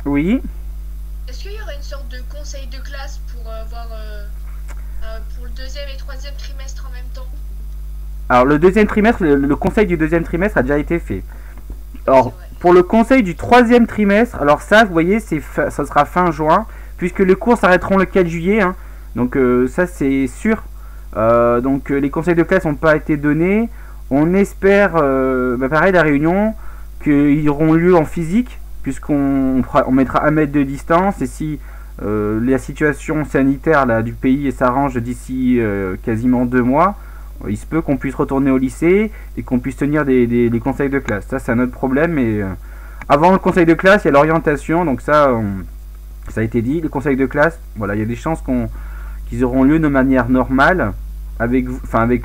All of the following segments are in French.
Oui. Est-ce qu'il y aurait une sorte de conseil de classe pour voir pour le deuxième et troisième trimestre en même temps? Alors le deuxième trimestre, le conseil du deuxième trimestre a déjà été fait. Oui, c'est Alors vrai. pour le conseil du troisième trimestre, alors ça, vous voyez, ça sera fin juin, puisque les cours s'arrêteront le 4 juillet. Hein. Donc ça c'est sûr. Donc les conseils de classe n'ont pas été donnés. On espère, pareil, la réunion, qu'ils auront lieu en physique, puisqu'on mettra 1 mètre de distance. Et si la situation sanitaire là, du pays s'arrange d'ici quasiment 2 mois, il se peut qu'on puisse retourner au lycée et qu'on puisse tenir des conseils de classe. Ça, c'est un autre problème. Mais avant le conseil de classe, il y a l'orientation. Donc ça a été dit. Le conseil de classe, voilà, il y a des chances qu'ils auront lieu de manière normale avec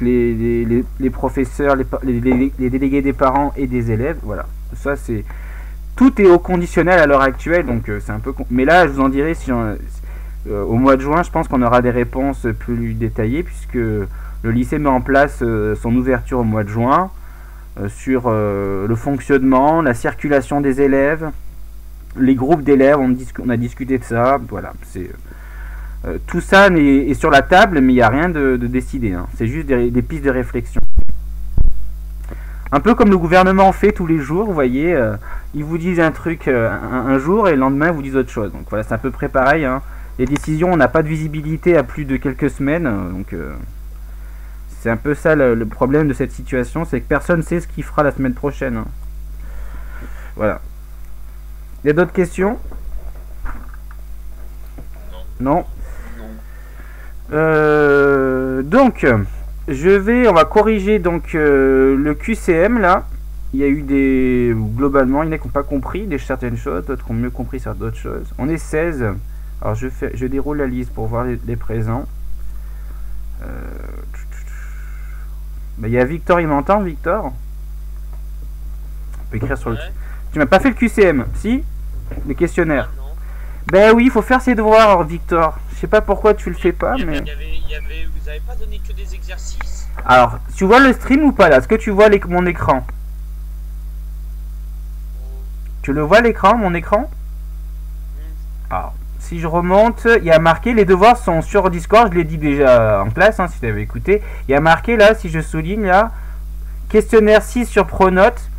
les professeurs, les délégués des parents et des élèves. Voilà. Ça, c'est tout est au conditionnel à l'heure actuelle. Donc c'est un peu. Mais là, je vous en dirai si au mois de juin, je pense qu'on aura des réponses plus détaillées puisque le lycée met en place son ouverture au mois de juin sur le fonctionnement, la circulation des élèves, les groupes d'élèves. On a discuté de ça. Voilà, tout ça est sur la table, mais il n'y a rien de décidé. Hein. C'est juste des pistes de réflexion. Un peu comme le gouvernement fait tous les jours, vous voyez, ils vous disent un truc un jour et le lendemain ils vous disent autre chose. Donc voilà, c'est à peu près pareil. Hein. Les décisions, on n'a pas de visibilité à plus de quelques semaines, donc c'est un peu ça le problème de cette situation, c'est que personne ne sait ce qu'il fera la semaine prochaine. Hein. Voilà. Il y a d'autres questions? Non. Donc, on va corriger donc le QCM là. Il y a eu globalement, il y en a qui n'ont pas compris certaines choses, d'autres qui ont mieux compris sur d'autres choses. On est 16. Alors je déroule la liste pour voir les présents. Il y a Victor, il m'entend, Victor? On peut écrire sur le. Tu m'as pas fait le QCM, si? Le questionnaire. Ah, non. Ben oui, il faut faire ses devoirs, Victor. Je sais pas pourquoi tu le fais pas, mais. Vous avez pas donné que des exercices? Alors, tu vois le stream ou pas là? Est-ce que tu vois mon écran? Tu le vois l'écran, mon écran? Alors, si je remonte, il y a marqué, les devoirs sont sur Discord, je l'ai dit déjà en classe, hein, si tu avais écouté. Il y a marqué là, si je souligne là, questionnaire 6 sur Pronote,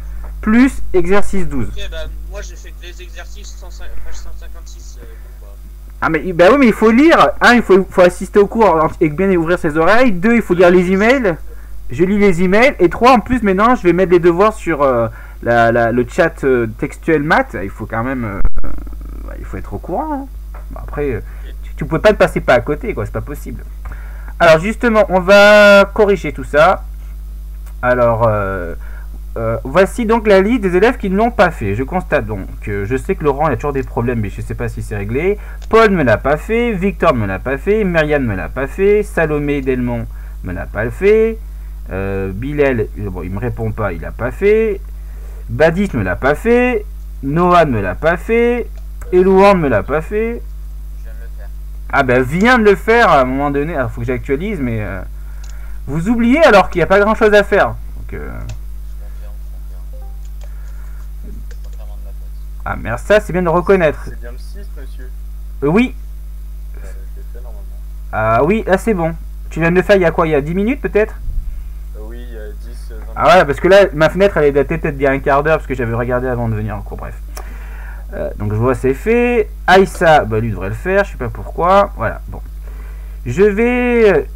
plus exercice 12. Ok, bah, moi j'ai fait que les exercices page 156. Ah mais bah oui, mais il faut lire. Un, il faut assister au cours et bien ouvrir ses oreilles. 2, il faut lire les emails. Je lis les emails. Et 3, en plus maintenant, je vais mettre les devoirs sur le chat textuel maths. Il faut quand même, il faut être au courant. Hein. Bon, après, tu pouvais pas te passer pas à côté, quoi. C'est pas possible. Alors justement, on va corriger tout ça. Alors. Voici donc la liste des élèves qui ne l'ont pas fait. Je constate donc que je sais que Laurent il a toujours des problèmes, mais je ne sais pas si c'est réglé. Paul ne me l'a pas fait, Victor ne me l'a pas fait, Myriam ne me l'a pas fait, Salomé Delmont ne me l'a pas fait, Bilal, bon, il me répond pas, il l'a pas fait, Badis ne me l'a pas fait, Noah ne me l'a pas fait, Elouan ne me l'a pas fait. Je viens de le faire. Ah ben vient de le faire à un moment donné. Alors faut que j'actualise, mais vous oubliez alors qu'il n'y a pas grand chose à faire. Donc ah merde, ça c'est bien de reconnaître. C'est bien le 6, monsieur. Oui. Je l'ai fait normalement. Ah oui, là c'est bon. Tu viens de le faire il y a quoi? Il y a 10 minutes peut-être? Oui, il y a 10, 20 Ah ouais, parce que là, ma fenêtre elle est datée peut-être d'il y a un quart d'heure parce que j'avais regardé avant de venir en cours, bref. Donc je vois c'est fait. Aïssa, bah lui devrait le faire, je sais pas pourquoi. Voilà, bon. Je vais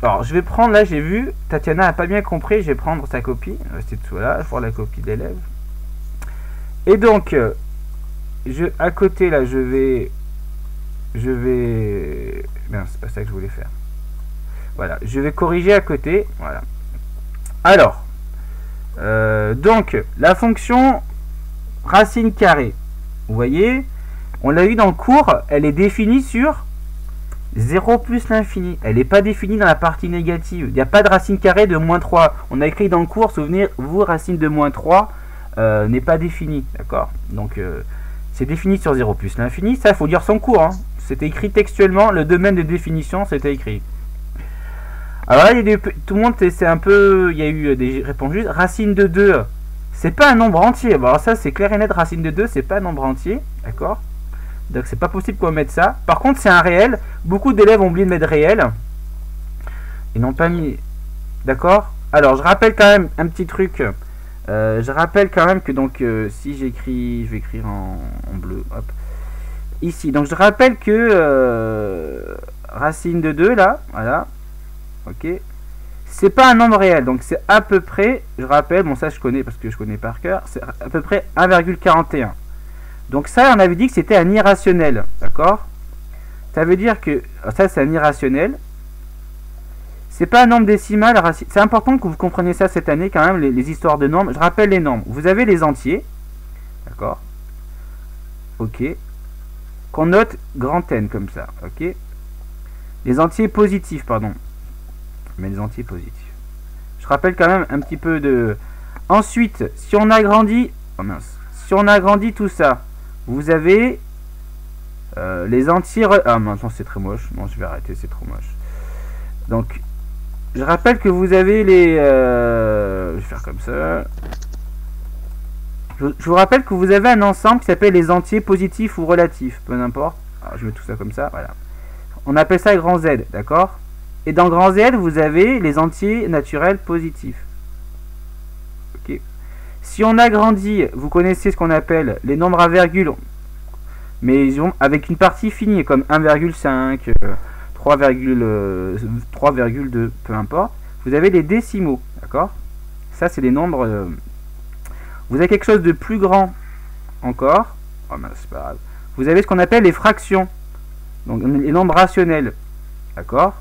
prendre, là j'ai vu, Tatiana a pas bien compris, je vais prendre sa copie. C'est tout là, je vais voir la copie d'élève. Et donc... à côté là je vais non c'est pas ça que je voulais faire, voilà, je vais corriger à côté, voilà. Alors donc la fonction racine carrée, vous voyez, on l'a eu dans le cours, elle est définie sur 0 plus l'infini, elle n'est pas définie dans la partie négative, il n'y a pas de racine carrée de moins 3, on a écrit dans le cours, souvenez-vous, racine de moins 3 n'est pas définie, d'accord, donc c'est défini sur 0 plus l'infini. Ça, il faut lire son cours. Hein. C'était écrit textuellement. Le domaine de définition, c'était écrit. Alors là, tout le monde, c'est un peu... Il y a eu des réponses justes. Racine de 2, c'est pas un nombre entier. Bon, alors ça, c'est clair et net. Racine de 2, c'est pas un nombre entier. D'accord? Donc c'est pas possible qu'on mette ça. Par contre c'est un réel. Beaucoup d'élèves ont oublié de mettre réel. Ils n'ont pas mis... D'accord. Alors je rappelle quand même un petit truc. Je rappelle quand même que donc si j'écris... Je vais écrire en bleu. Hop. Ici. Donc je rappelle que racine de 2 là. Voilà. Ok. C'est pas un nombre réel. Donc c'est à peu près... Je rappelle. Bon ça je connais parce que je connais par cœur. C'est à peu près 1,41. Donc ça, on avait dit que c'était un irrationnel, d'accord? Ça veut dire que ça, c'est un irrationnel. C'est pas un nombre décimal. C'est important que vous compreniez ça cette année quand même, les histoires de nombres. Je rappelle les nombres. Vous avez les entiers, d'accord? Ok. Qu'on note grand N comme ça, ok? Les entiers positifs, pardon. Mais les entiers positifs. Je rappelle quand même un petit peu de... Ensuite, si on agrandit... Oh mince. Si on agrandit tout ça... Vous avez les entiers... Ah maintenant c'est très moche. Non, je vais arrêter, c'est trop moche. Donc, je rappelle que vous avez les... je vais faire comme ça. Je vous rappelle que vous avez un ensemble qui s'appelle les entiers positifs ou relatifs. Peu n'importe. Alors, je mets tout ça comme ça, voilà. On appelle ça grand Z, d'accord? Et dans grand Z, vous avez les entiers naturels positifs. Ok. Si on agrandit, vous connaissez ce qu'on appelle les nombres à virgule, mais avec une partie finie, comme 1,5, 3,2, peu importe. Vous avez les décimaux, d'accord? Ça, c'est les nombres... Vous avez quelque chose de plus grand encore. Oh, ben, c'est pas grave. Vous avez ce qu'on appelle les fractions, donc les nombres rationnels, d'accord?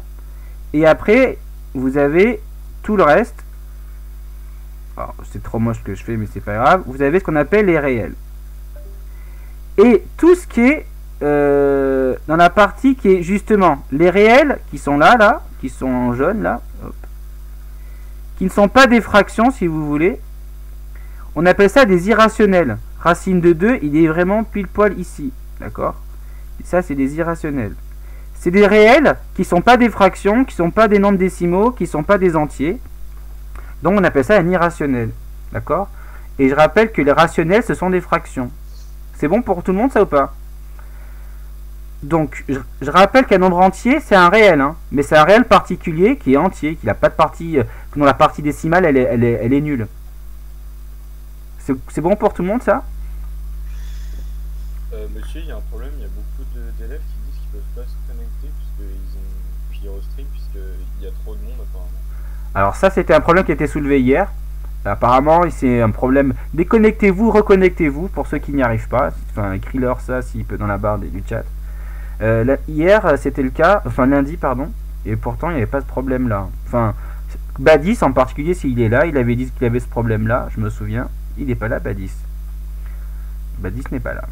Et après, vous avez tout le reste. C'est trop moche ce que je fais, mais c'est pas grave. Vous avez ce qu'on appelle les réels. Et tout ce qui est dans la partie qui est justement les réels, qui sont là, qui sont en jaune, là, hop, qui ne sont pas des fractions, si vous voulez. On appelle ça des irrationnels. Racine de 2, il est vraiment pile poil ici. D'accord? Ça, c'est des irrationnels. C'est des réels qui ne sont pas des fractions, qui ne sont pas des nombres décimaux, qui ne sont pas des entiers. Donc on appelle ça un irrationnel, d'accord? Et je rappelle que les rationnels, ce sont des fractions. C'est bon pour tout le monde, ça ou pas? Donc je rappelle qu'un nombre entier, c'est un réel, hein, mais c'est un réel particulier qui est entier, qui n'a pas de partie, dont la partie décimale, elle est nulle. C'est bon pour tout le monde, ça? Monsieur, il y a un problème, il y a beaucoup d'élèves qui disent qu'ils ne peuvent pas se connecter puisqu'ils ont Pyrostream, puisqu'il y a trop de monde apparemment. Alors ça, c'était un problème qui a été soulevé hier. Apparemment, c'est un problème. Déconnectez-vous, reconnectez-vous pour ceux qui n'y arrivent pas. Enfin, écris-leur ça s'il peut dans la barre du chat. Hier, c'était le cas, enfin lundi, pardon. Et pourtant, il n'y avait pas ce problème-là. Enfin, Badis en particulier, s'il est là, il avait dit qu'il avait ce problème-là, je me souviens. Il n'est pas là, Badis. Badis n'est pas là.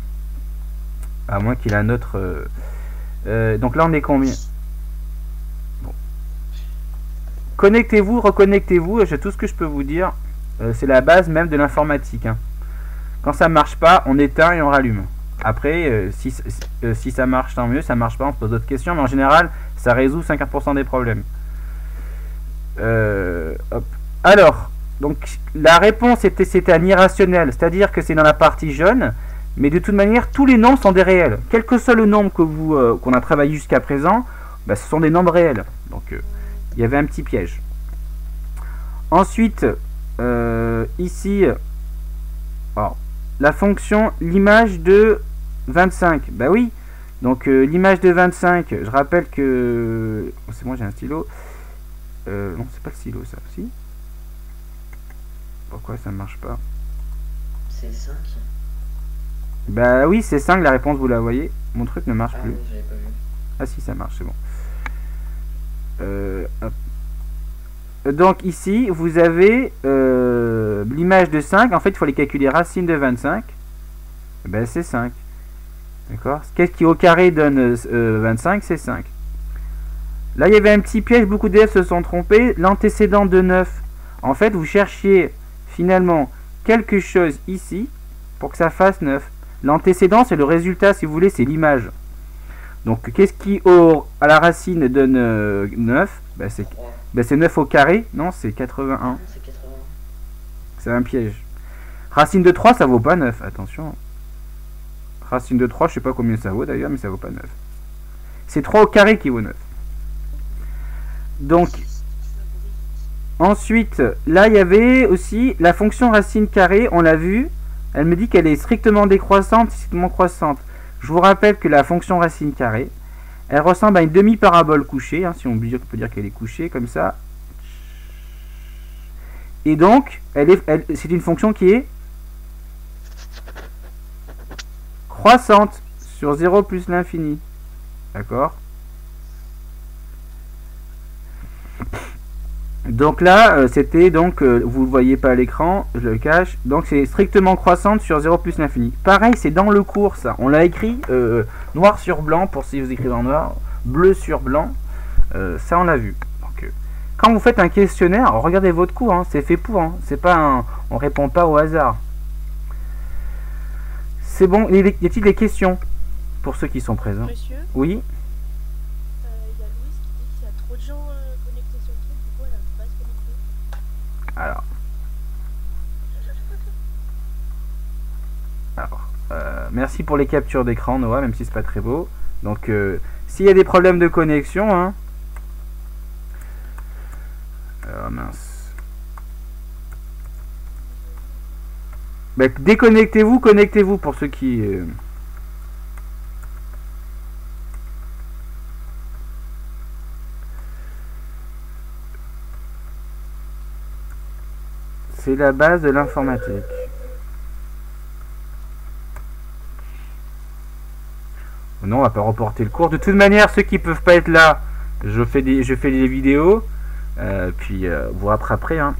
À moins qu'il ait un autre... donc là, on est combien? Connectez-vous, reconnectez-vous, tout ce que je peux vous dire, c'est la base même de l'informatique. Hein. Quand ça marche pas, on éteint et on rallume. Après, si ça marche, tant mieux, ça marche pas, on se pose d'autres questions, mais en général, ça résout 50% des problèmes. Hop. Alors, donc la réponse c'était un irrationnel, c'est-à-dire que c'est dans la partie jaune, mais de toute manière, tous les nombres sont des réels. Quel que soit le nombre que qu'on a travaillé jusqu'à présent, bah, ce sont des nombres réels. Donc, il y avait un petit piège. Ensuite, ici, alors, la fonction, l'image de 25. Bah oui, donc l'image de 25, je rappelle que... Oh, c'est moi, j'ai un stylo. Non, c'est pas le stylo, ça. Si. Pourquoi ça ne marche pas? C'est 5. Bah oui, c'est 5, la réponse, vous la voyez. Mon truc ne marche plus. Oui, j'avais pas vu. Ah si, ça marche, c'est bon. Hop. Donc ici, vous avez l'image de 5. En fait, il faut les calculer. Racine de 25. Ben, c'est 5. D'accord? Qu'est-ce qui au carré donne 25? C'est 5. Là, il y avait un petit piège. Beaucoup d'élèves se sont trompés. L'antécédent de 9. En fait, vous cherchiez finalement quelque chose ici pour que ça fasse 9. L'antécédent, c'est le résultat, si vous voulez, c'est l'image. Donc, qu'est-ce qui à la racine donne 9? Ben, c'est 9 au carré. Non, c'est 81. C'est 80. C'est un piège. Racine de 3, ça vaut pas 9. Attention. Racine de 3, je sais pas combien ça vaut d'ailleurs, mais ça vaut pas 9. C'est 3 au carré qui vaut 9. Donc, ensuite, là, il y avait aussi la fonction racine carrée, on l'a vu. Elle me dit qu'elle est strictement décroissante, strictement croissante. Je vous rappelle que la fonction racine carrée, elle ressemble à une demi-parabole couchée, hein, si on peut dire qu'elle est couchée, comme ça. Et donc, c'est une fonction qui est croissante sur 0 plus l'infini. D'accord? Donc là, c'était donc, vous ne voyez pas à l'écran, je le cache. Donc c'est strictement croissante sur 0 plus l'infini. Pareil, c'est dans le cours ça. On l'a écrit noir sur blanc, pour si vous écrivez en noir, bleu sur blanc. Ça on l'a vu. Donc, quand vous faites un questionnaire, regardez votre cours, hein, c'est fait pour. Hein, c'est pas on répond pas au hasard. C'est bon, y a-t-il des questions pour ceux qui sont présents? Monsieur, Oui. il y a Louise qui dit qu'il y a trop de gens connectés sur le truc, du coup elle n'arrive pas à se connecter. Alors, merci pour les captures d'écran, Noah, même si c'est pas très beau. Donc, s'il y a des problèmes de connexion, hein. Mince. Bah, déconnectez-vous, connectez-vous pour ceux qui. C'est la base de l'informatique. Non, on va pas reporter le cours. De toute manière, ceux qui peuvent pas être là, je fais des vidéos. Puis vous rattraperez. Hein.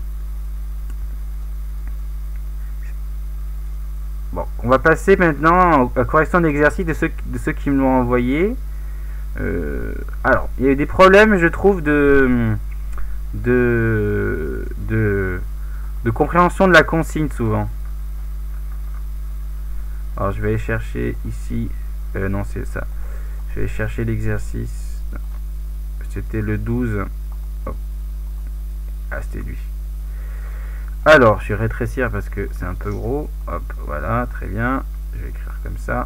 Bon, on va passer maintenant à la correction d'exercice de ceux qui me l'ont envoyé. Alors, il y a eu des problèmes, je trouve, de compréhension de la consigne souvent. Alors, je vais aller chercher ici. Non, c'est ça. Je vais chercher l'exercice. C'était le 12. Oh. Ah, c'était lui. Alors, je vais rétrécir parce que c'est un peu gros. Hop, voilà, très bien. Je vais écrire comme ça.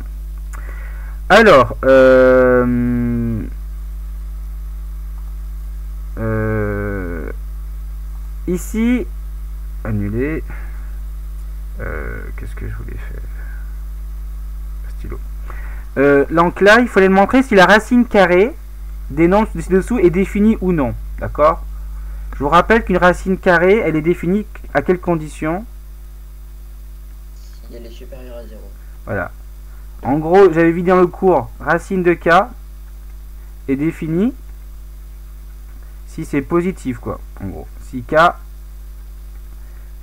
Alors, ici, annuler. Qu'est-ce que je voulais faire? Stylo. Donc là, il fallait montrer si la racine carrée des nombres ci-dessous est définie ou non. D'accord? Je vous rappelle qu'une racine carrée, elle est définie à quelles conditions? Si elle est supérieure à 0. Voilà. En gros, j'avais vu dans le cours, racine de k est définie si c'est positif, quoi. En gros, si k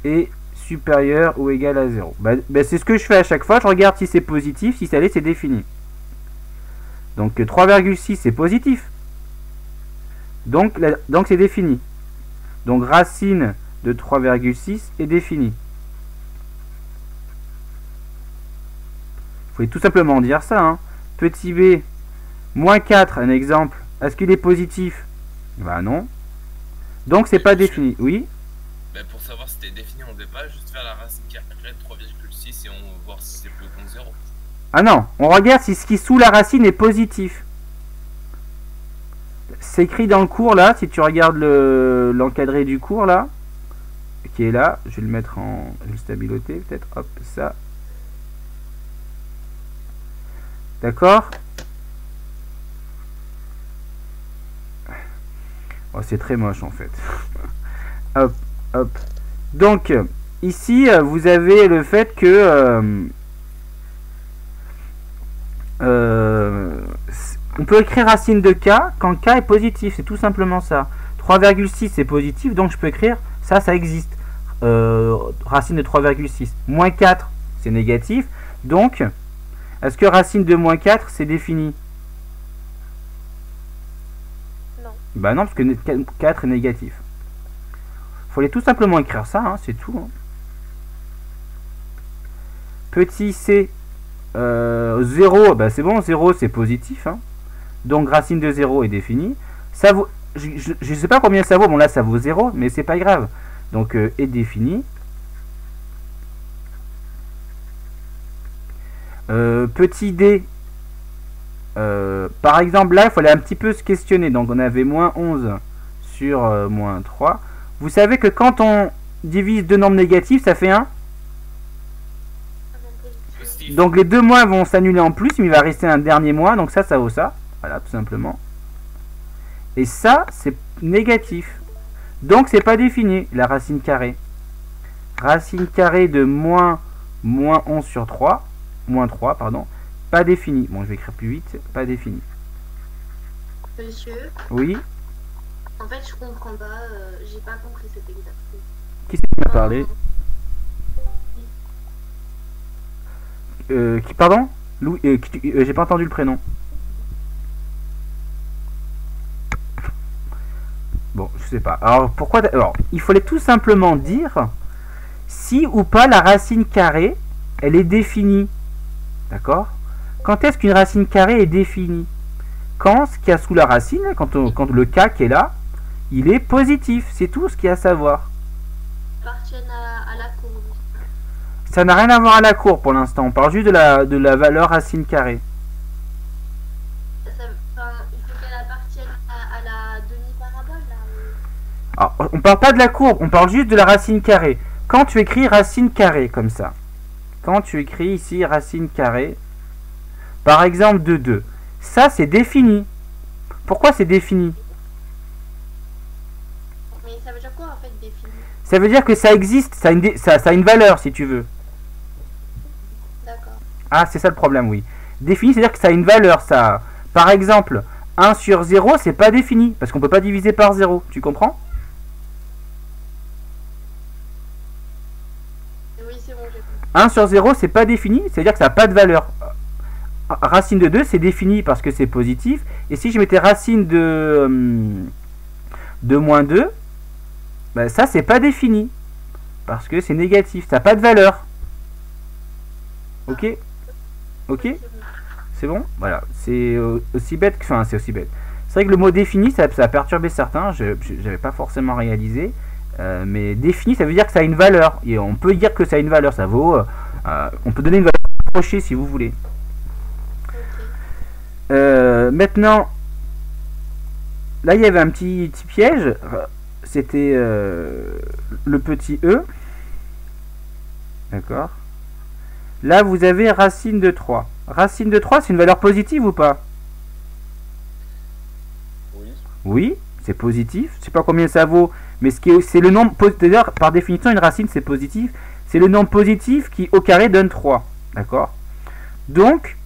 est supérieur ou égal à 0. C'est ce que je fais à chaque fois. Je regarde si c'est positif, si ça l'est, c'est défini. Donc 3,6 c'est positif. Donc c'est défini. Donc racine de 3,6 est définie. Vous pouvez tout simplement dire ça. Hein. Petit b, moins 4, un exemple. Est-ce qu'il est positif? Bah non. Donc c'est pas défini. Oui. Pour savoir si c'était défini, on ne devait pas juste faire la racine carrée de 3,6 et on va voir si c'est plus haut que 0. Ah non, on regarde si ce qui est sous la racine est positif. C'est écrit dans le cours là, si tu regardes l'encadré du cours là, qui est là, je vais le mettre en stabiloté peut-être, hop, ça. D'accord? Oh, c'est très moche en fait. Hop, hop. Donc, ici, vous avez le fait que on peut écrire racine de k quand k est positif, c'est tout simplement ça. 3,6 c'est positif, donc je peux écrire ça existe. Racine de 3,6. Moins 4 c'est négatif, donc est-ce que racine de moins 4 c'est défini? Non. Bah non, parce que 4 est négatif. Il fallait tout simplement écrire ça, hein, c'est tout. Hein. Petit c, 0, bah c'est bon, 0 c'est positif. Hein. Donc racine de 0 est définie. Ça vaut, je ne sais pas combien ça vaut, bon là ça vaut 0, mais c'est pas grave. Donc est défini. Petit d. Par exemple, là, il fallait un petit peu se questionner. Donc, on avait moins 11 sur moins 3. Vous savez que quand on divise deux nombres négatifs, ça fait 1. Un nombre positif. Positif. Donc, les deux moins vont s'annuler en plus, mais il va rester un dernier moins. Donc, ça vaut ça. Voilà, tout simplement. Et ça, c'est négatif. Donc, c'est pas défini, la racine carrée. Racine carrée de moins 11 sur 3. Moins 3, pardon. Pas défini. Bon, je vais écrire plus vite. Pas défini. Monsieur, Oui. en fait, je comprends pas. J'ai pas compris cet exercice. Qui c'est qui m'a parlé Qui, pardon Louis, j'ai pas entendu le prénom. Bon, je sais pas. Alors, pourquoi... Alors, il fallait tout simplement dire si ou pas la racine carrée, elle est définie. D'accord? Quand est-ce qu'une racine carrée est définie? Quand ce qu'il y a sous la racine, quand le K qui est là, il est positif. C'est tout ce qu'il y a à savoir. Appartiennent à la courbe. Ça n'a rien à voir à la courbe pour l'instant. On parle juste de la valeur racine carrée. Enfin, il faut qu'elle appartienne à la demi-parabole, là. Alors, on parle pas de la courbe, on parle juste de la racine carrée. Quand tu écris racine carrée comme ça, quand tu écris ici racine carrée, par exemple de 2, ça c'est défini. Pourquoi c'est défini? Mais ça veut dire quoi, en fait, défini? Ça veut dire que ça existe, ça a une valeur si tu veux. D'accord. Ah, c'est ça le problème, oui. Défini, c'est-à-dire que ça a une valeur, ça. Par exemple, 1 sur 0, c'est pas défini, parce qu'on peut pas diviser par 0. Tu comprends? Oui, c'est bon, j'ai compris. 1 sur 0, c'est pas défini, c'est-à-dire que ça n'a pas de valeur. Racine de 2, c'est défini parce que c'est positif. Et si je mettais racine de moins 2, ben ça, c'est pas défini. Parce que c'est négatif, ça n'a pas de valeur. Ok? Ok? C'est bon? Voilà, c'est aussi bête que... Enfin, c'est aussi bête. C'est vrai que le mot défini, ça a perturbé certains, je n'avais pas forcément réalisé. Mais défini, ça veut dire que ça a une valeur. Et on peut dire que ça a une valeur, ça vaut... on peut donner une valeur approchée si vous voulez. Maintenant, là il y avait un petit piège. C'était le petit e. D'accord. Là vous avez racine de 3. Racine de 3, c'est une valeur positive ou pas? Oui. Oui, c'est positif. Je sais pas combien ça vaut, mais c'est le nombre... D'ailleurs, par définition, une racine c'est positif. C'est le nombre positif qui au carré donne 3. D'accord. Donc,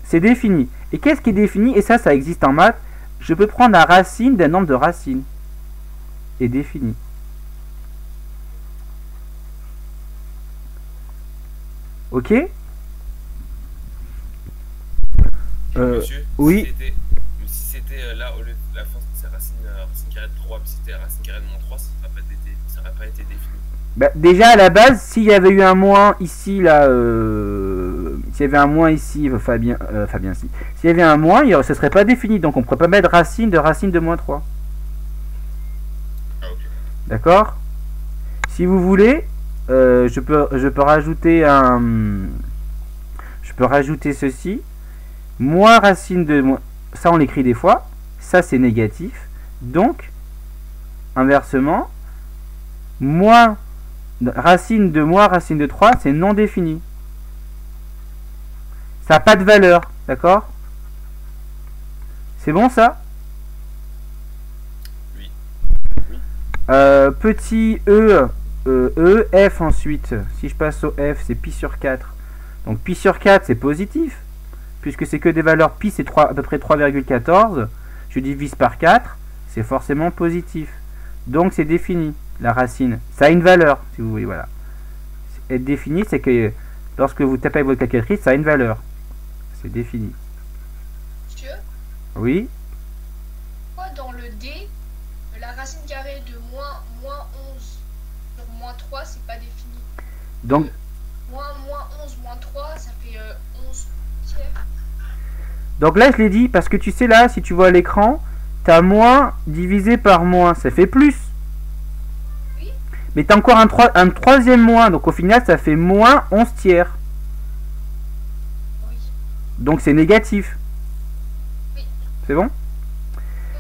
c'est défini. Et qu'est-ce qui est défini? Et ça existe en maths. Je peux prendre la racine d'un nombre de racines. Et défini. Ok? Monsieur, oui. Si c'était là, au lieu de la force, c'est racine carrée de 3, puis c'était racine carrée de moins 3, ça n'aurait pas été défini. Bah, déjà à la base, s'il y avait eu un moins ici, là, s'il y avait un moins ici, Fabien si. S'il y avait un moins, ce serait pas défini, donc on ne pourrait pas mettre racine de moins 3. Ah, ok. D'accord? Si vous voulez, je peux rajouter je peux rajouter ceci. Moins racine de moins. Ça, on l'écrit des fois. Ça, c'est négatif. Donc, inversement, moins racine de 3, c'est non défini. Ça n'a pas de valeur. D'accord? C'est bon, ça? Oui. Petit F ensuite. Si je passe au F, c'est pi sur 4. Donc, pi sur 4, c'est positif. Puisque c'est que des valeurs pi, c'est à peu près 3,14. Je divise par 4, c'est forcément positif. Donc c'est défini, la racine. Ça a une valeur, si vous voulez, voilà. Être défini, c'est que lorsque vous tapez avec votre calculatrice, ça a une valeur. C'est défini. Monsieur, Oui. pourquoi dans le D, la racine carrée de moins 11 sur moins 3, c'est pas défini? Donc, Moins 11 moins 3, ça fait 11 tiers. donc là, je l'ai dit, parce que tu sais, là, si tu vois à l'écran, tu as moins divisé par moins, ça fait plus. Oui. Mais tu as encore un troisième moins, donc au final, ça fait moins 11 tiers. Oui. Donc c'est négatif. Oui. C'est bon?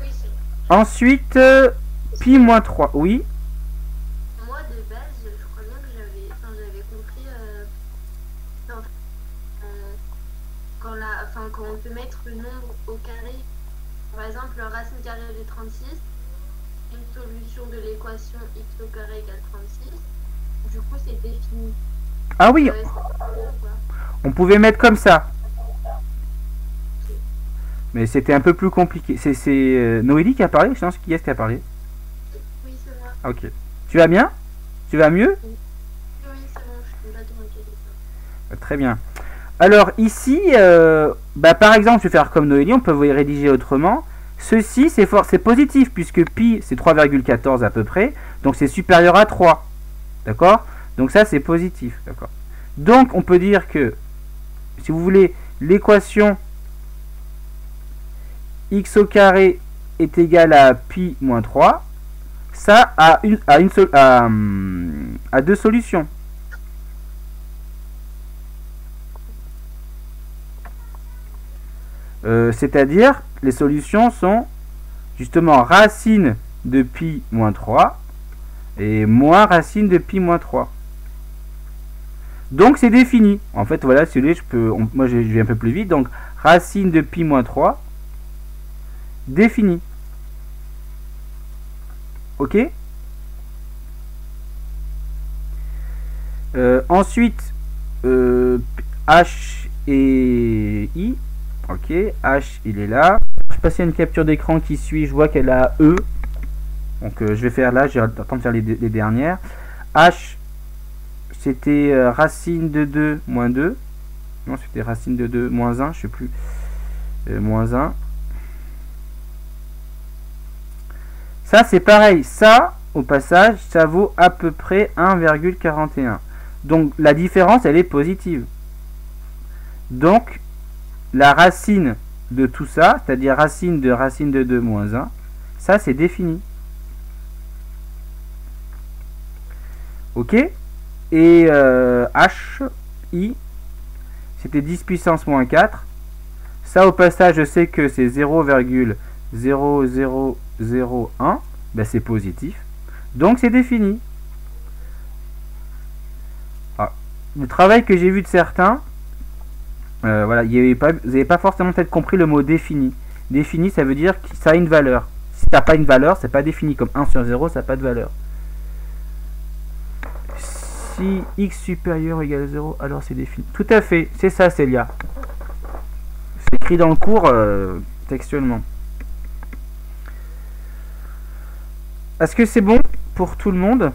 Oui, c'est bon. Ensuite, pi moins 3. Oui. Moi, de base, je crois bien que j'avais compris quand on peut mettre le nombre au carré, par exemple, racine carrée de 36, une solution de l'équation x au carré égale 36, du coup, c'est défini. Ah oui, C'est pas bien, quoi. on pouvait mettre comme ça. Mais c'était un peu plus compliqué. C'est Noélie qui a parlé? Je pense qui est-ce qui a parlé? Oui, c'est moi. Ah, ok. Tu vas bien? Tu vas mieux? Oui, c'est bon, je suis pas trop inquiète. Très bien. Alors ici, par exemple, je vais faire comme Noélie, on peut vous rédiger autrement. Ceci, c'est positif, puisque pi, c'est 3,14 à peu près, donc c'est supérieur à 3. D'accord? Donc ça, c'est positif. D'accord? Donc, on peut dire que, si vous voulez, l'équation x au carré est égal à pi moins 3, ça a deux solutions. C'est-à-dire, les solutions sont justement racine de pi moins 3 et moins racine de pi moins 3. Donc c'est défini. En fait, voilà, si vous voulez, moi je vais un peu plus vite. Donc racine de pi moins 3 défini. Ok? Ensuite, H et I. Ok, H il est là. Je vais passer une capture d'écran qui suit. Je vois qu'elle a E. Donc je vais faire là, j'ai le temps de faire les dernières. H c'était racine de 2 moins 2. Non, c'était racine de 2 moins 1, je sais plus. Moins 1. Ça c'est pareil. Ça, au passage, ça vaut à peu près 1,41. Donc la différence, elle est positive. Donc la racine de tout ça, c'est-à-dire racine de 2 moins 1, ça c'est défini. Ok? Et H, I, c'était 10 puissance moins 4. Ça au passage, je sais que c'est 0,0001. Ben, c'est positif. Donc c'est défini. Ah, le travail que j'ai vu de certains, voilà, vous n'avez pas forcément peut-être compris le mot défini. Défini, ça veut dire que ça a une valeur. Si ça n'a pas une valeur, c'est pas défini. Comme 1 sur 0, ça n'a pas de valeur. Si x supérieur ou égal à 0, alors c'est défini. Tout à fait, c'est ça, Célia. C'est écrit dans le cours textuellement. Est-ce que c'est bon pour tout le monde?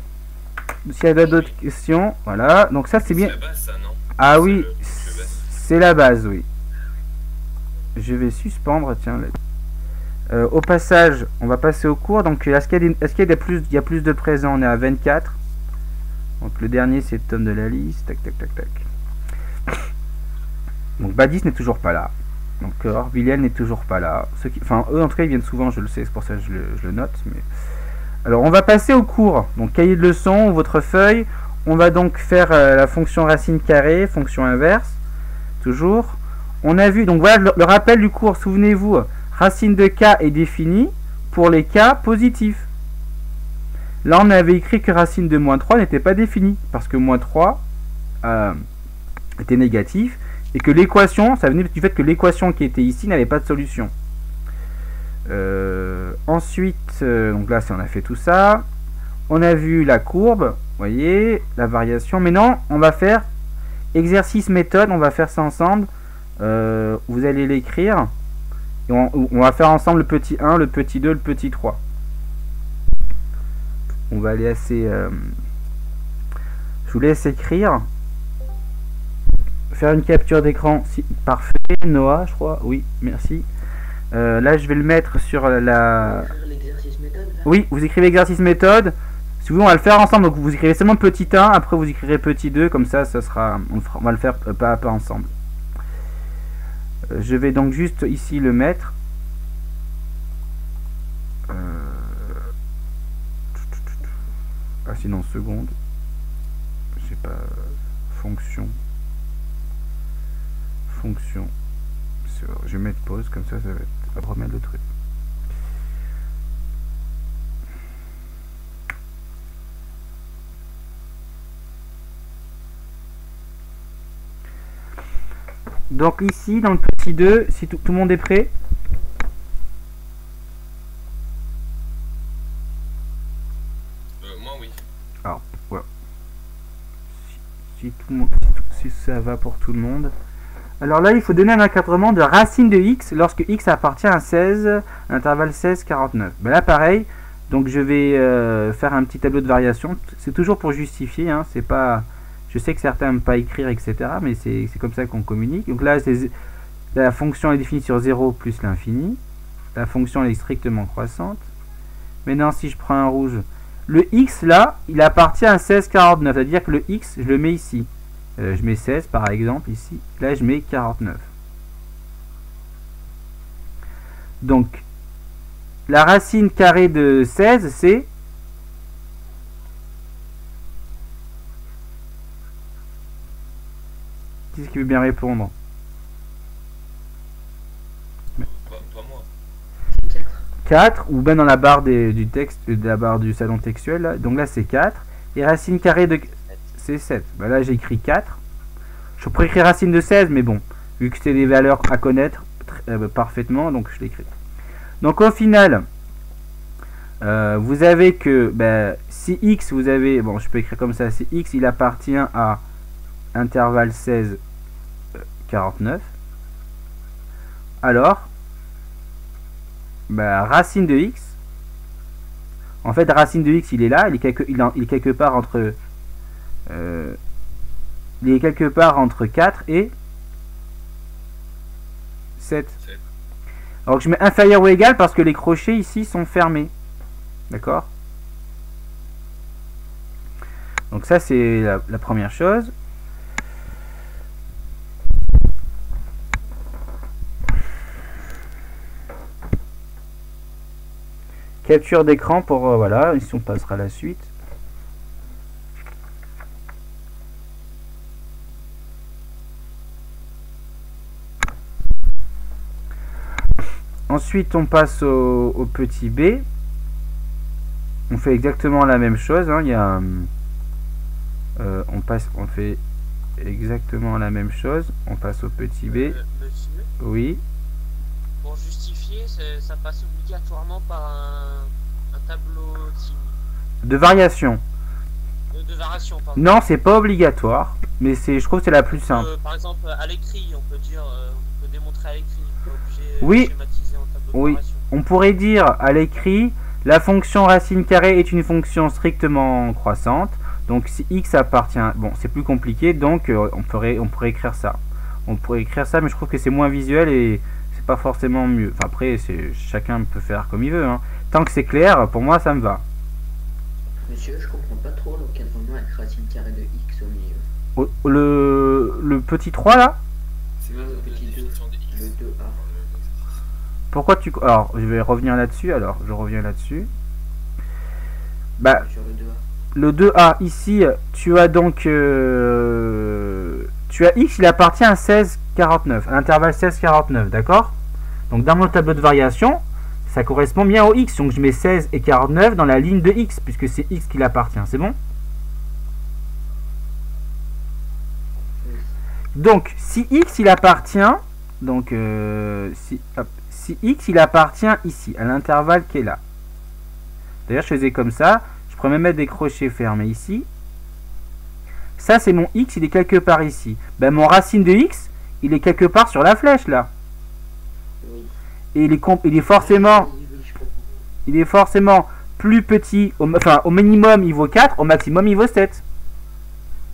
S'il y a d'autres questions, voilà. Donc ça, c'est bien. C'est la base, ça, non? Ah oui, Le base. c'est la base, oui. Je vais suspendre, tiens. Au passage, on va passer au cours. Donc, est-ce qu'il y a plus de présents? On est à 24. Donc, le dernier, c'est Tom de la liste. Tac, tac, tac, tac. Donc, Badis n'est toujours pas là. Donc, Orviliel n'est toujours pas là. Enfin, eux, en tout cas, ils viennent souvent, je le sais. C'est pour ça que je le note. Mais... Alors, on va passer au cours. Donc, cahier de leçon, votre feuille. On va donc faire la fonction racine carrée, fonction inverse. Toujours. On a vu, donc voilà le rappel du cours. Souvenez-vous, racine de k est définie pour les k positifs. Là, on avait écrit que racine de moins 3 n'était pas définie, parce que moins 3 était négatif, et que l'équation, ça venait du fait que l'équation qui était ici n'avait pas de solution. Ensuite, donc là, on a fait tout ça. On a vu la courbe, vous voyez, la variation. Maintenant, on va faire exercice méthode, on va faire ça ensemble. Vous allez l'écrire. Et on va faire ensemble le petit 1, le petit 2, le petit 3. On va aller assez... je vous laisse écrire. Faire une capture d'écran. Si, parfait. Noah, je crois. Oui, merci. Là, je vais le mettre sur la... L'exercice méthode, là. Oui, vous écrivez exercice méthode. Si vous voulez, on va le faire ensemble. Donc, vous écrivez seulement petit 1. Après, vous écrirez petit 2. Comme ça, ça sera... on va le faire pas à pas ensemble. Je vais donc juste ici le mettre. Ah, sinon, seconde. Je sais pas. Fonction. je vais mettre pause, comme ça va remettre le truc. Donc ici, dans le petit 2, si tout le monde est prêt. Moi, oui. Alors, voilà. Si ça va pour tout le monde. Alors là, il faut donner un encadrement de racine de x lorsque x appartient à 16, intervalle 16, 49. Ben là, pareil. Donc je vais faire un petit tableau de variation. C'est toujours pour justifier, hein, c'est pas... Je sais que certains n'aiment pas écrire, etc. Mais c'est comme ça qu'on communique. Donc là, la fonction est définie sur 0 plus l'infini. La fonction elle est strictement croissante. Maintenant, si je prends un rouge, le x là, il appartient à 16, 49. C'est-à-dire que le x, je le mets ici. Je mets 16 par exemple ici. Là, je mets 49. Donc, la racine carrée de 16, c'est... Qui est-ce qui veut bien répondre? Pas moi. 4, ou bien dans la barre du texte, de la barre du salon textuel. Là. Donc là, c'est 4. Et racine carrée de... C'est 7. Ben là, j'ai écrit 4. Je pourrais écrire racine de 16, mais bon, vu que c'est des valeurs à connaître parfaitement, donc je l'écris. Donc au final, vous avez que si x, vous avez... Bon, je peux écrire comme ça. Si x, il appartient à intervalle 16, 49. Alors, racine de x. En fait, racine de x, il est là. Il est quelque part entre... il est quelque part entre 4 et 7. Alors je mets inférieur ou égal parce que les crochets ici sont fermés. D'accord? Donc ça c'est la première chose. Capture d'écran pour... voilà, ici on passera à la suite. Ensuite, on passe au petit b. On fait exactement la même chose. Hein. Il y a, on fait exactement la même chose. On passe au petit b. Monsieur, Oui. pour justifier, ça passe obligatoirement par un tableau De variation. de variation. Pardon. Non, c'est pas obligatoire. Mais je trouve que c'est la plus simple. Par exemple, à l'écrit, on peut dire, on peut démontrer à l'écrit. On est pas obligé Oui. de schématiser en tableau de Oui. variation. On pourrait dire à l'écrit, la fonction racine carrée est une fonction strictement croissante. Donc si x appartient... Bon, c'est plus compliqué, donc on pourrait écrire ça. On pourrait écrire ça, mais je trouve que c'est moins visuel et c'est pas forcément mieux. Enfin, après, chacun peut faire comme il veut. Hein. Tant que c'est clair, pour moi, ça me va. Monsieur, je comprends pas trop l'encadrement avec racine carrée de x au milieu. Le petit 3 là? C'est Non, le petit 2, définition des X. le 2A. Pourquoi tu... Alors, je vais revenir là-dessus. Alors, je reviens là-dessus. Sur le 2A. Le 2A, ici, tu as donc... tu as x, il appartient à 16, 49. À l'intervalle 16, 49, d'accord? Donc, dans mon tableau de variation, ça correspond bien au x. Donc, je mets 16 et 49 dans la ligne de x, puisque c'est x qui l'appartient. C'est bon? Donc, si x, il appartient... Donc, si x, il appartient ici, à l'intervalle qui est là. D'ailleurs, je faisais comme ça. Je pourrais même mettre des crochets fermés ici. Ça, c'est mon x, il est quelque part ici. Mon racine de x, il est quelque part sur la flèche, là. Oui. Et il est forcément... Oui, je comprends. Il est forcément plus petit. Enfin, au minimum, il vaut 4. Au maximum, il vaut 7.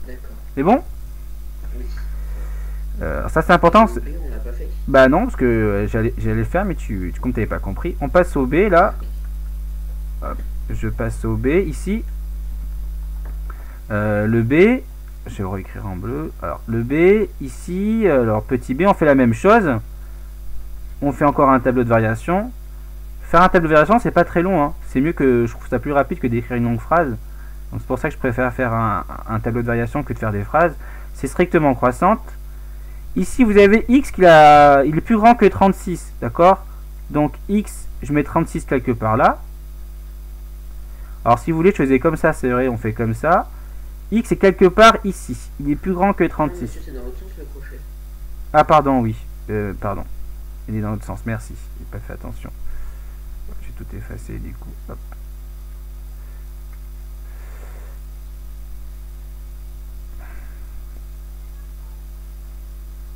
D'accord. C'est bon? Oui. Ça, c'est important. Le B, on l'a pas fait. Bah non, parce que j'allais le faire, mais comme tu n'avais pas compris. On passe au B, là. Hop, je passe au B, ici. Le B, je vais le réécrire en bleu. Alors, le B, ici, alors petit b, on fait la même chose. On fait encore un tableau de variation. Faire un tableau de variation, c'est pas très long. Hein. C'est mieux que, je trouve ça plus rapide que d'écrire une longue phrase. Donc c'est pour ça que je préfère faire un tableau de variation que de faire des phrases. C'est strictement croissante. ici vous avez x il est plus grand que 36, d'accord? Donc x, je mets 36 quelque part là. Alors si vous voulez, je faisais comme ça, c'est vrai, on fait comme ça. X est quelque part ici, il est plus grand que 36. Monsieur, c'est dans l'autre sens le crochet. Ah pardon, oui, pardon. Il est dans l'autre sens, merci, j'ai pas fait attention. J'ai tout effacé du coup, hop.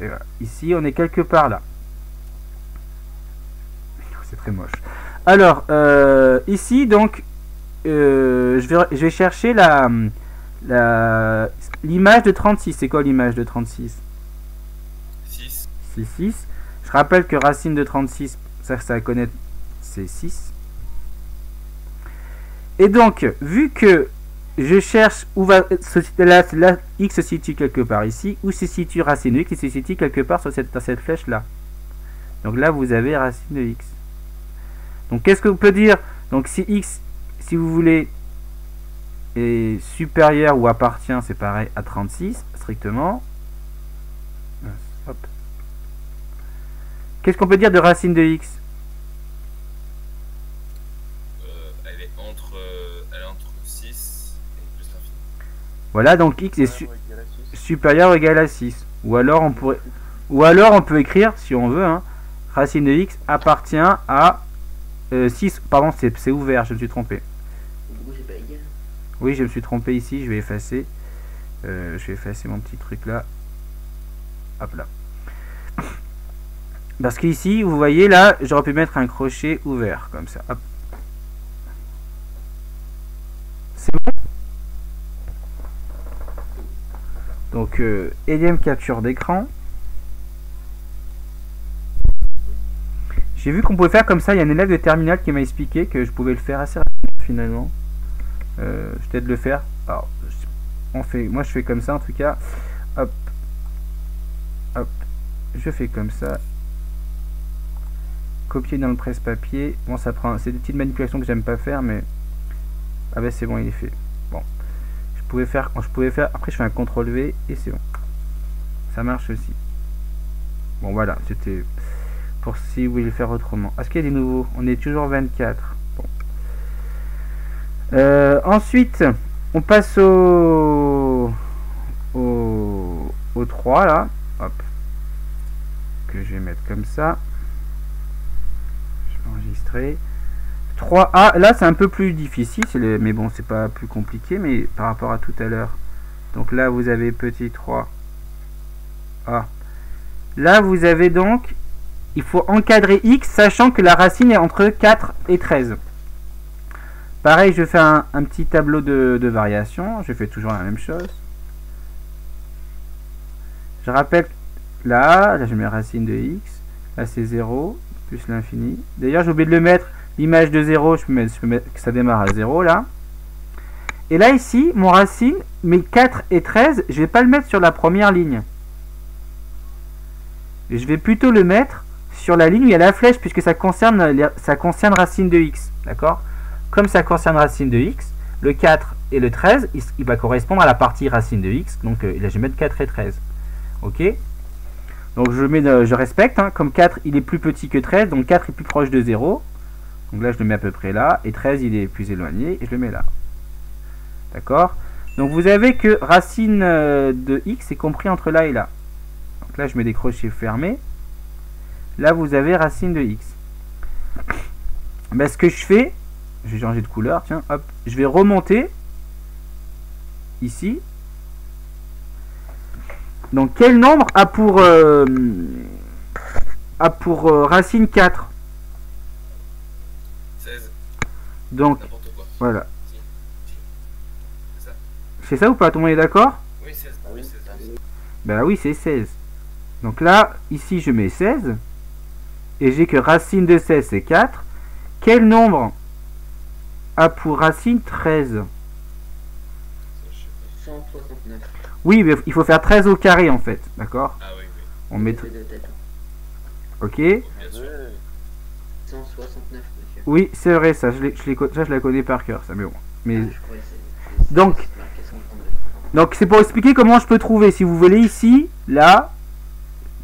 Et voilà. Ici, on est quelque part là. C'est très moche. Alors, ici, donc, je vais chercher l'image de 36. C'est quoi l'image de 36? 6. C'est 6. Je rappelle que racine de 36, ça à connaître, c'est 6. Et donc, vu que je cherche où va là, x se situe quelque part ici, où se situe racine de x, il se situe quelque part sur dans cette flèche là. Donc là vous avez racine de x. Donc qu'est-ce que vous peut dire? Donc si x, si vous voulez, est supérieur ou appartient, c'est pareil à 36 strictement. Hop. Qu'est-ce qu'on peut dire de racine de x? Elle est entre 6 et plus l'infini. Voilà, donc x est supérieur ou égal à 6. Ou alors on peut écrire, si on veut, hein, racine de x appartient à 6. Pardon, c'est ouvert, je me suis trompé. Oui, je me suis trompé ici, je vais effacer. Je vais effacer mon petit truc là. Hop là. Parce qu'ici, vous voyez là, j'aurais pu mettre un crochet ouvert, comme ça. Hop. C'est bon? Donc, énième capture d'écran. J'ai vu qu'on pouvait faire comme ça. Il y a un élève de terminale qui m'a expliqué que je pouvais le faire assez rapidement finalement. Je vais peut-être le faire. Alors, moi je fais comme ça en tout cas. Hop. Hop. Je fais comme ça. Copier dans le presse-papier. Bon, ça prend. C'est des petites manipulations que j'aime pas faire, mais. Ah ben c'est bon, il est fait. Bon. Je pouvais faire. Après je fais un CTRL V et c'est bon. Ça marche aussi. Bon voilà, c'était. Pour si vous voulez le faire autrement. Est-ce qu'il y a des nouveaux? On est toujours 24. Bon. Ensuite, on passe au 3 là. Hop. Que je vais mettre comme ça. Je vais enregistrer. 3A. Là, c'est un peu plus difficile. Mais bon, c'est pas plus compliqué. Mais par rapport à tout à l'heure. Donc là, vous avez petit 3A. Là, vous avez donc. Il faut encadrer x, sachant que la racine est entre 4 et 13. Pareil, je fais un petit tableau de variation. Je fais toujours la même chose. Je rappelle, là je mets racine de x. Là, c'est 0, plus l'infini. D'ailleurs, j'ai oublié de le mettre. L'image de 0, je peux mettre que ça démarre à 0, là. Et là, ici, mon racine, mes 4 et 13, je ne vais pas le mettre sur la première ligne. Et je vais plutôt le mettre sur la ligne où il y a la flèche, puisque ça concerne racine de x, d'accord? Comme ça concerne racine de x, le 4 et le 13, il va correspondre à la partie racine de x, donc là je vais mettre 4 et 13, ok? Donc je respecte, hein, comme 4 il est plus petit que 13, donc 4 est plus proche de 0, donc là je le mets à peu près là, et 13 il est plus éloigné, et je le mets là, d'accord? Donc vous avez que racine de x est compris entre là et là, donc là je mets des crochets fermés. Là, vous avez racine de x. Ben, ce que je fais, je vais changer de couleur, tiens, hop, je vais remonter ici. Donc, quel nombre a pour racine 4? 16. Donc, voilà. C'est ça ou pas? Tout le monde est d'accord? Oui, 16. Oui, 16. Ben oui, c'est 16. Donc là, ici, je mets 16. Et j'ai que racine de 16 c'est 4. Quel nombre a pour racine 13? 169. Oui, mais il faut faire 13 au carré en fait, d'accord? Ah oui, oui. On met. Ok. Bien sûr. 169, monsieur. Oui, c'est vrai, ça, je la connais par cœur, ça, mais bon. Mais... Ah, je croyais que Donc- c'est marqué 132. Donc c'est pour expliquer comment je peux trouver, si vous voulez, ici, là,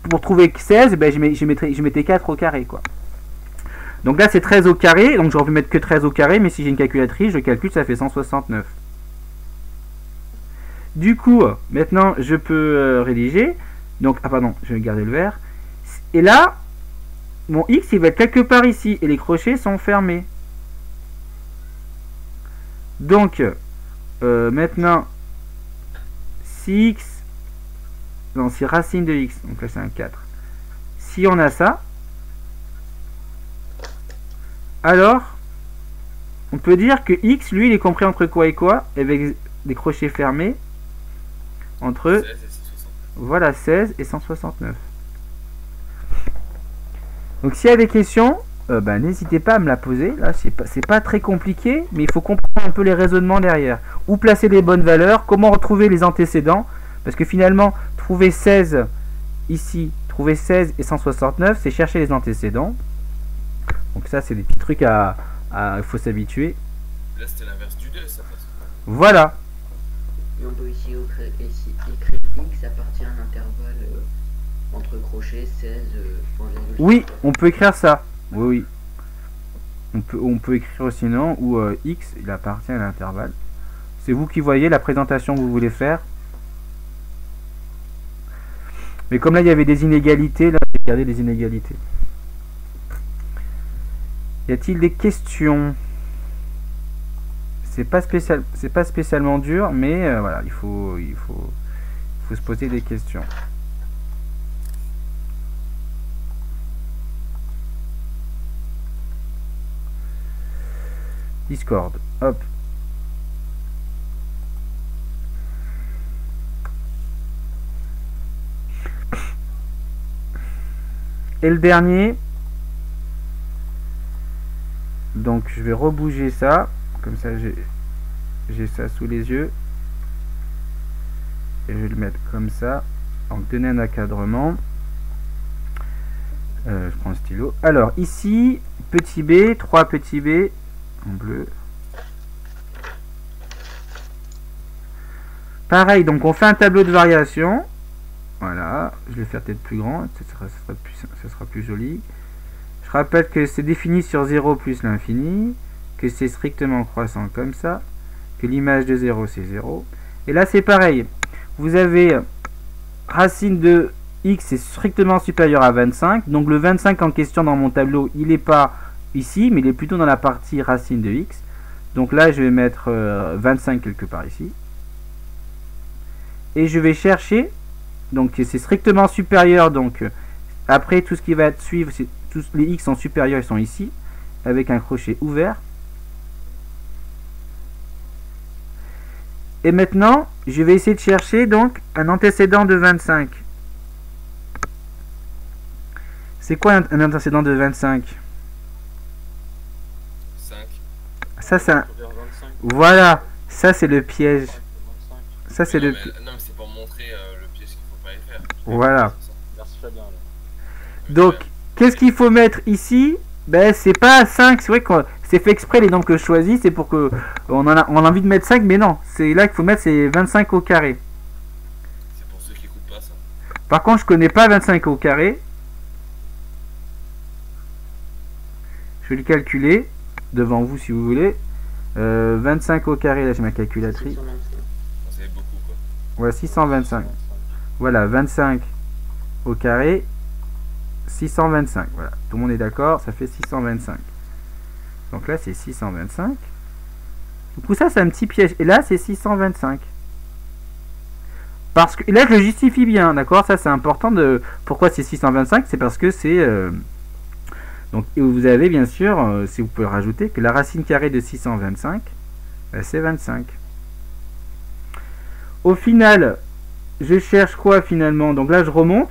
pour trouver 16, ben, je mettais 4 au carré, quoi. Donc là, c'est 13 au carré, donc j'aurais pu mettre que 13 au carré, mais si j'ai une calculatrice, je calcule, ça fait 169. Du coup, maintenant, je peux rédiger. Donc, ah pardon, je vais garder le vert. Et là, mon X, il va être quelque part ici, et les crochets sont fermés. Donc, maintenant, si X, non, si racine de X, donc là c'est un 4. Si on a ça, alors, on peut dire que X, lui, il est compris entre quoi et quoi, avec des crochets fermés, entre, 16 et 169. voilà, 16 et 169. Donc, s'il y a des questions, n'hésitez pas à me la poser. Là, c'est pas très compliqué, mais il faut comprendre un peu les raisonnements derrière. Où placer les bonnes valeurs, comment retrouver les antécédents, parce que finalement, trouver 16 ici, trouver 16 et 169, c'est chercher les antécédents. Donc ça, c'est des petits trucs il faut s'habituer. Là, c'était l'inverse du 2, ça passe. Voilà. Et on peut ici écrire X appartient à un intervalle entre crochets 16. Oui, on peut écrire ça. Oui, oui. On peut écrire sinon où X, il appartient à l'intervalle. C'est vous qui voyez la présentation que vous voulez faire. Mais comme là, il y avait des inégalités, là, j'ai gardé les inégalités. Y a-t-il des questions? C'est pas spécialement dur, mais voilà, il faut se poser des questions. Discord, hop. Et le dernier. Donc je vais rebouger ça, comme ça j'ai ça sous les yeux. Et je vais le mettre comme ça. Donc donner un encadrement. Je prends le stylo. Alors ici, petit b, 3 petits b en bleu. Pareil, donc on fait un tableau de variation. Voilà, je vais faire peut-être plus grand, ça sera plus joli. Je rappelle que c'est défini sur 0 plus l'infini, que c'est strictement croissant comme ça, que l'image de 0 c'est 0. Et là c'est pareil, vous avez racine de x est strictement supérieur à 25, donc le 25 en question dans mon tableau, il n'est pas ici, mais il est plutôt dans la partie racine de x. Donc là je vais mettre 25 quelque part ici. Et je vais chercher, donc c'est strictement supérieur, donc après tout ce qui va suivre, c'est tous les x sont supérieurs, ils sont ici, avec un crochet ouvert. Et maintenant, je vais essayer de chercher donc un antécédent de 25. C'est quoi un antécédent de 25? 5. Ça c'est un... Voilà, ça c'est le piège. Ça c'est le... Non, mais c'est pour montrer le piège qu'il faut pas y faire. Voilà. Merci Fabien. Donc, qu'est-ce qu'il faut mettre ici? Ben, c'est pas 5, c'est vrai que c'est fait exprès les nombres que je choisis, c'est pour que on a envie de mettre 5, mais non, c'est là qu'il faut mettre, c'est 25 au carré. C'est pour ceux qui écoutent pas ça. Par contre, je connais pas 25 au carré. Je vais le calculer devant vous si vous voulez. 25 au carré, là j'ai ma calculatrice. C'est beaucoup quoi. Voilà, 625. Voilà, 25 au carré. 625, voilà, tout le monde est d'accord, ça fait 625. Donc là c'est 625. Du coup ça c'est un petit piège. Et là c'est 625. Parce que et là je le justifie bien, d'accord. Ça c'est important de. Pourquoi c'est 625? C'est parce que c'est. Donc et vous avez bien sûr, si vous pouvez rajouter, que la racine carrée de 625, c'est 25. Au final, je cherche quoi finalement? Donc là je remonte.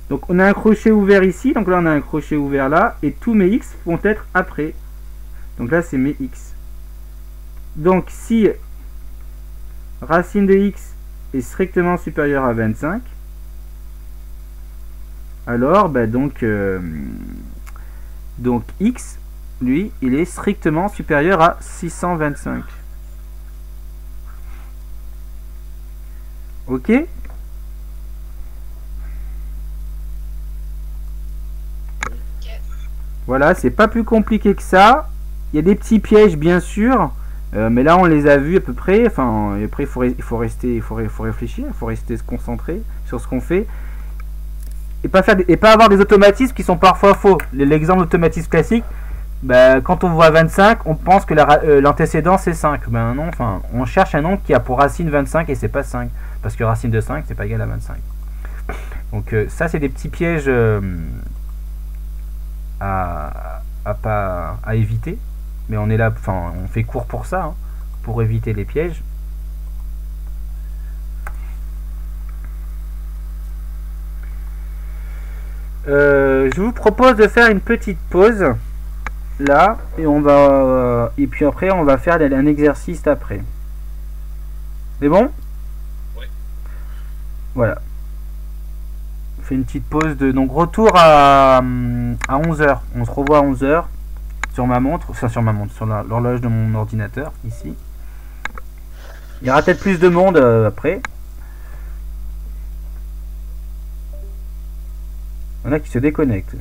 Donc on a un crochet ouvert ici, donc là on a un crochet ouvert là, et tous mes x vont être après. Donc là c'est mes x. Donc si racine de x est strictement supérieure à 25, alors donc x, lui, il est strictement supérieur à 625. Ok ? Voilà, c'est pas plus compliqué que ça. Il y a des petits pièges bien sûr, mais là on les a vus à peu près. Enfin, et après il faut réfléchir, il faut rester concentré sur ce qu'on fait et pas avoir des automatismes qui sont parfois faux. L'exemple d'automatisme classique, bah, quand on voit 25, on pense que l'antécédent c'est 5. Ben non, enfin, on cherche un nombre qui a pour racine 25 et c'est pas 5 parce que racine de 5 c'est pas égal à 25. Donc ça c'est des petits pièges à éviter. Mais on est là, enfin, on fait court pour ça, hein, pour éviter les pièges. Je vous propose de faire une petite pause là, et et puis après on va faire un exercice après. C'est bon? Oui. Voilà. On fait une petite pause donc retour à 11h. On se revoit à 11h. Sur ma montre, sur l'horloge de mon ordinateur, ici. Il y aura peut-être plus de monde après. Il y en a qui se déconnectent.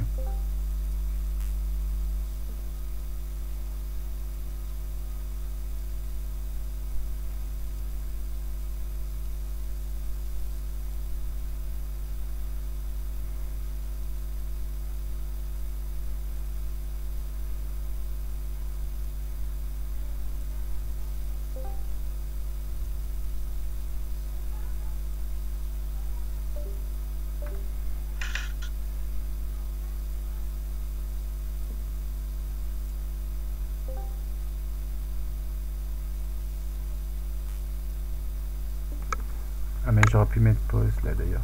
Ah mais j'aurais pu mettre pause là d'ailleurs.